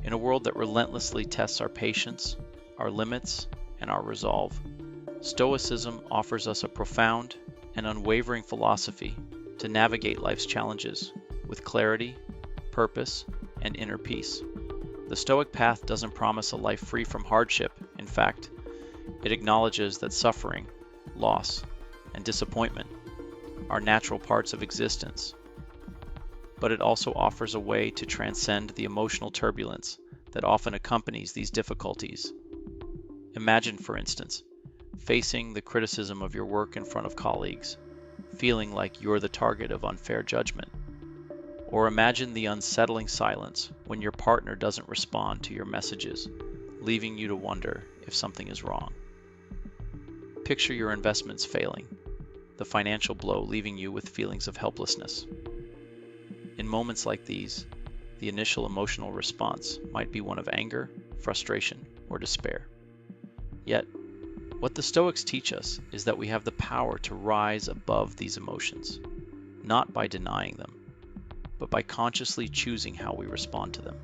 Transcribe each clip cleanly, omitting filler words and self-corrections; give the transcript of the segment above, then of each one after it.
In a world that relentlessly tests our patience, our limits, and our resolve, Stoicism offers us a profound and unwavering philosophy to navigate life's challenges with clarity, purpose, and inner peace. The Stoic path doesn't promise a life free from hardship. In fact, it acknowledges that suffering, loss, and disappointment are natural parts of existence. But it also offers a way to transcend the emotional turbulence that often accompanies these difficulties. Imagine, for instance, facing the criticism of your work in front of colleagues, feeling like you're the target of unfair judgment. Or imagine the unsettling silence when your partner doesn't respond to your messages, leaving you to wonder if something is wrong. Picture your investments failing, the financial blow leaving you with feelings of helplessness. In moments like these, the initial emotional response might be one of anger, frustration, or despair. Yet, what the Stoics teach us is that we have the power to rise above these emotions, not by denying them, but by consciously choosing how we respond to them.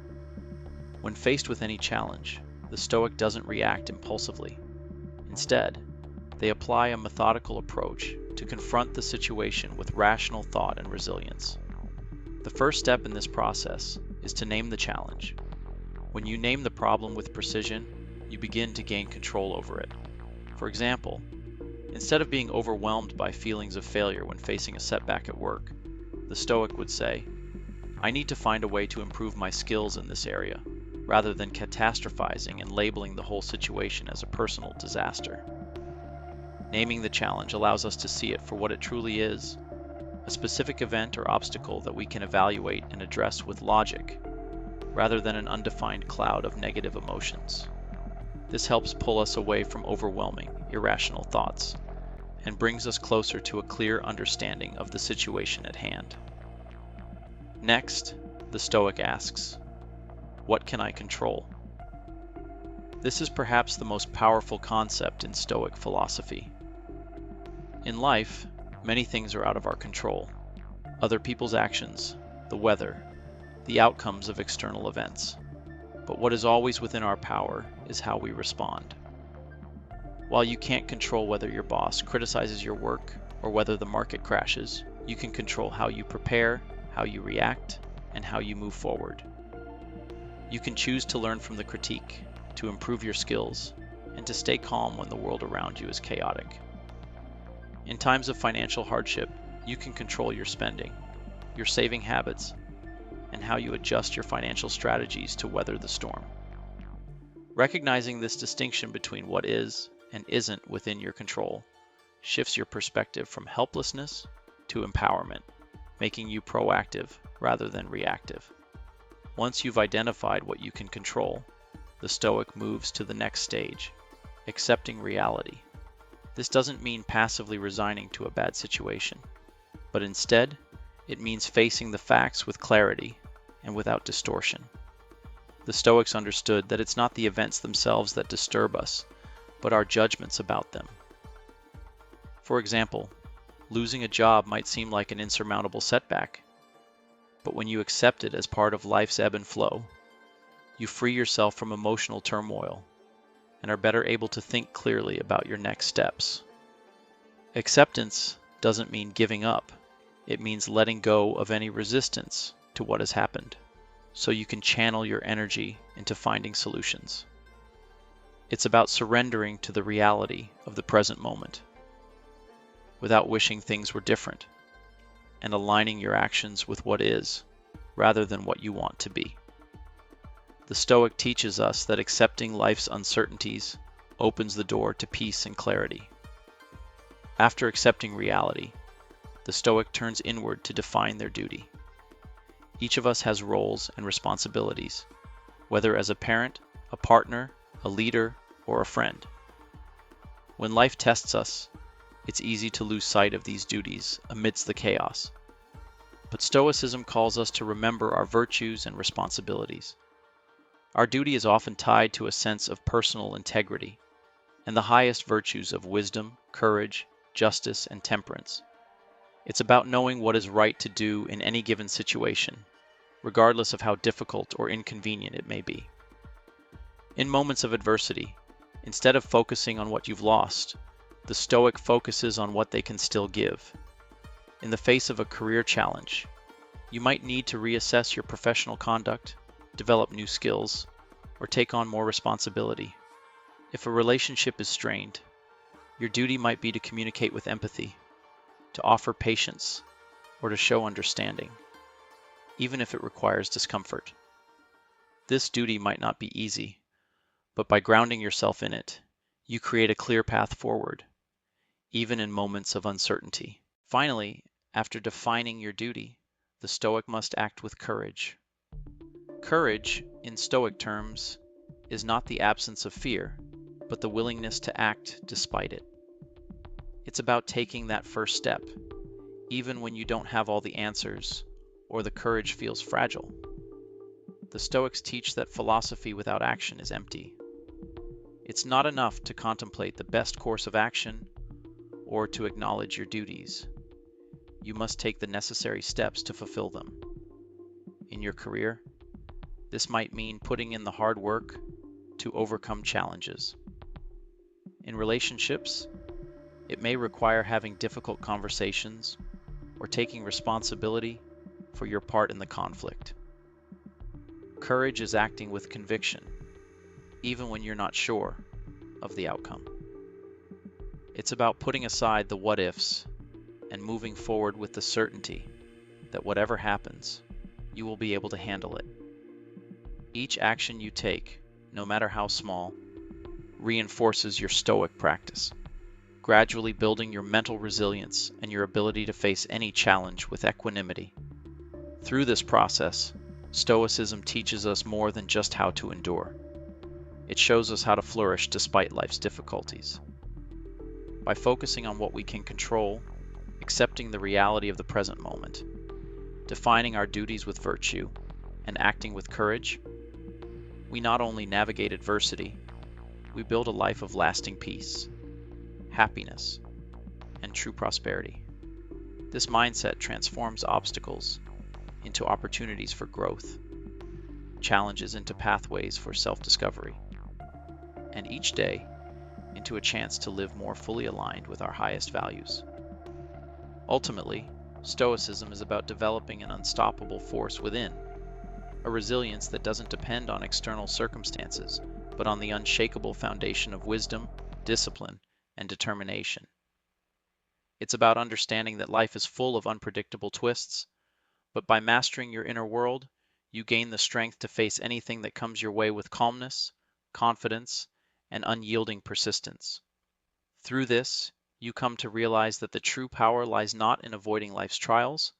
When faced with any challenge, the Stoic doesn't react impulsively. Instead, they apply a methodical approach to confront the situation with rational thought and resilience. The first step in this process is to name the challenge. When you name the problem with precision, you begin to gain control over it. For example, instead of being overwhelmed by feelings of failure when facing a setback at work, the Stoic would say, "I need to find a way to improve my skills in this area," rather than catastrophizing and labeling the whole situation as a personal disaster. Naming the challenge allows us to see it for what it truly is, a specific event or obstacle that we can evaluate and address with logic, rather than an undefined cloud of negative emotions. This helps pull us away from overwhelming, irrational thoughts, and brings us closer to a clear understanding of the situation at hand. Next, the Stoic asks, "What can I control?" This is perhaps the most powerful concept in Stoic philosophy. In life, many things are out of our control: other people's actions, the weather, the outcomes of external events. But what is always within our power is how we respond. While you can't control whether your boss criticizes your work or whether the market crashes, you can control how you prepare, how you react, and how you move forward. You can choose to learn from the critique, to improve your skills, and to stay calm when the world around you is chaotic. In times of financial hardship, you can control your spending, your saving habits, and how you adjust your financial strategies to weather the storm. Recognizing this distinction between what is and isn't within your control shifts your perspective from helplessness to empowerment, making you proactive rather than reactive. Once you've identified what you can control, the Stoic moves to the next stage, accepting reality. This doesn't mean passively resigning to a bad situation, but instead, it means facing the facts with clarity and without distortion. The Stoics understood that it's not the events themselves that disturb us, but our judgments about them. For example, losing a job might seem like an insurmountable setback, but when you accept it as part of life's ebb and flow, you free yourself from emotional turmoil and are better able to think clearly about your next steps. Acceptance doesn't mean giving up. It means letting go of any resistance to what has happened, so you can channel your energy into finding solutions. It's about surrendering to the reality of the present moment, without wishing things were different, and aligning your actions with what is, rather than what you want to be. The Stoic teaches us that accepting life's uncertainties opens the door to peace and clarity. After accepting reality, the Stoic turns inward to define their duty. Each of us has roles and responsibilities, whether as a parent, a partner, a leader, or a friend. When life tests us, it's easy to lose sight of these duties amidst the chaos. But Stoicism calls us to remember our virtues and responsibilities. Our duty is often tied to a sense of personal integrity and the highest virtues of wisdom, courage, justice, and temperance. It's about knowing what is right to do in any given situation, regardless of how difficult or inconvenient it may be. In moments of adversity, instead of focusing on what you've lost, the Stoic focuses on what they can still give. In the face of a career challenge, you might need to reassess your professional conduct, develop new skills, or take on more responsibility. If a relationship is strained, your duty might be to communicate with empathy, to offer patience, or to show understanding, even if it requires discomfort. This duty might not be easy, but by grounding yourself in it, you create a clear path forward, even in moments of uncertainty. Finally, after defining your duty, the Stoic must act with courage. Courage, in Stoic terms, is not the absence of fear, but the willingness to act despite it. It's about taking that first step, even when you don't have all the answers or the courage feels fragile. The Stoics teach that philosophy without action is empty. It's not enough to contemplate the best course of action or to acknowledge your duties. You must take the necessary steps to fulfill them. In your career, this might mean putting in the hard work to overcome challenges. In relationships, it may require having difficult conversations or taking responsibility for your part in the conflict. Courage is acting with conviction, even when you're not sure of the outcome. It's about putting aside the what ifs and moving forward with the certainty that whatever happens, you will be able to handle it. Each action you take, no matter how small, reinforces your Stoic practice, gradually building your mental resilience and your ability to face any challenge with equanimity. Through this process, Stoicism teaches us more than just how to endure. It shows us how to flourish despite life's difficulties. By focusing on what we can control, accepting the reality of the present moment, defining our duties with virtue, and acting with courage, we not only navigate adversity, we build a life of lasting peace, happiness, and true prosperity. This mindset transforms obstacles into opportunities for growth, challenges into pathways for self-discovery, and each day into a chance to live more fully aligned with our highest values. Ultimately, Stoicism is about developing an unstoppable force within, a resilience that doesn't depend on external circumstances, but on the unshakable foundation of wisdom, discipline, and determination. It's about understanding that life is full of unpredictable twists, but by mastering your inner world, you gain the strength to face anything that comes your way with calmness, confidence, and unyielding persistence. Through this, you come to realize that the true power lies not in avoiding life's trials,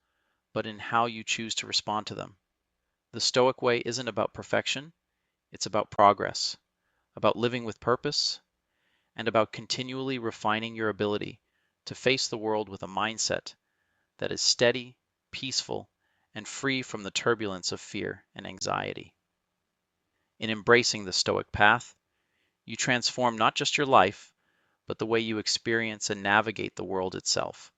but in how you choose to respond to them. The Stoic way isn't about perfection, it's about progress, about living with purpose, and about continually refining your ability to face the world with a mindset that is steady, peaceful, and free from the turbulence of fear and anxiety. In embracing the Stoic path, you transform not just your life, but the way you experience and navigate the world itself.